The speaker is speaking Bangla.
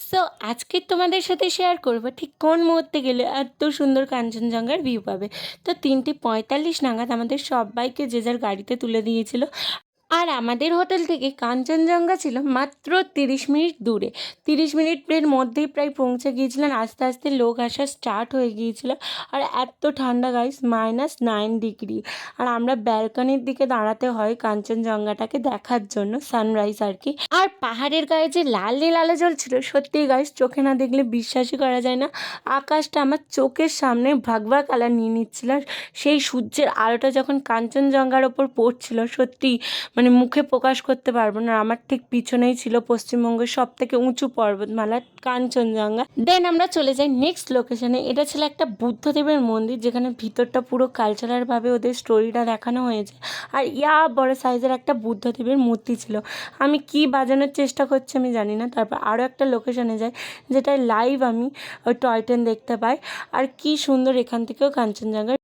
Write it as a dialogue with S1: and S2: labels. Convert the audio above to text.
S1: সো আজকে তোমাদের সাথে শেয়ার করবো ঠিক কোন মুহূর্তে গেলে এত সুন্দর কাঞ্চনজঙ্ঘার ভিউ পাবে। তো 3:45 নাগাদ আমাদের সবাইকে যে যার গাড়িতে তুলে দিয়েছিল। আর আমাদের হোটেল থেকে কাঞ্চনজঙ্ঘা ছিল মাত্র 30 মিনিট দূরে। 30 মিনিটের মধ্যেই প্রায় পৌঁছে গিয়েছিলেন। আস্তে আস্তে লোক আসা স্টার্ট হয়ে গিয়েছিল। আর এত ঠান্ডা গাইস, -9 ডিগ্রি। আর আমরা ব্যালকনির দিকে দাঁড়াতে হয় কাঞ্চনজঙ্ঘাটাকে দেখার জন্য, সানরাইজ আর কি। আর পাহাড়ের গায়ে যে লাল নীল আলো জ্বলছিল, সত্যিই গাইস চোখে না দেখলে বিশ্বাসই করা যায় না। আকাশটা আমার চোখের সামনে ভাগবা কালার নিয়ে নিচ্ছিল। আর সেই সূর্যের আলোটা যখন কাঞ্চনজঙ্ঘার ওপর পড়ছিল, সত্যি মানে মুখে প্রকাশ করতে পারবো না। আমার ঠিক পিছনেই ছিল পশ্চিমবঙ্গের সব থেকে উঁচু পর্বতমালা কাঞ্চনজঙ্ঘা। দেন আমরা চলে যাই নেক্সট লোকেশনে। এটা ছিল একটা বুদ্ধদেবের মন্দির, যেখানে ভিতরটা পুরো কালচারালভাবে ওদের স্টোরিটা দেখানো হয়েছে। আর বড় সাইজের একটা বুদ্ধদেবের মূর্তি ছিল। আমি কি বাজানোর চেষ্টা করছি আমি জানি না। তারপর আরও একটা লোকেশনে যাই, যেটায় লাইভ আমি ওই টয় ট্রেন দেখতে পাই। আর কি সুন্দর এখান থেকেও কাঞ্চনজঙ্ঘার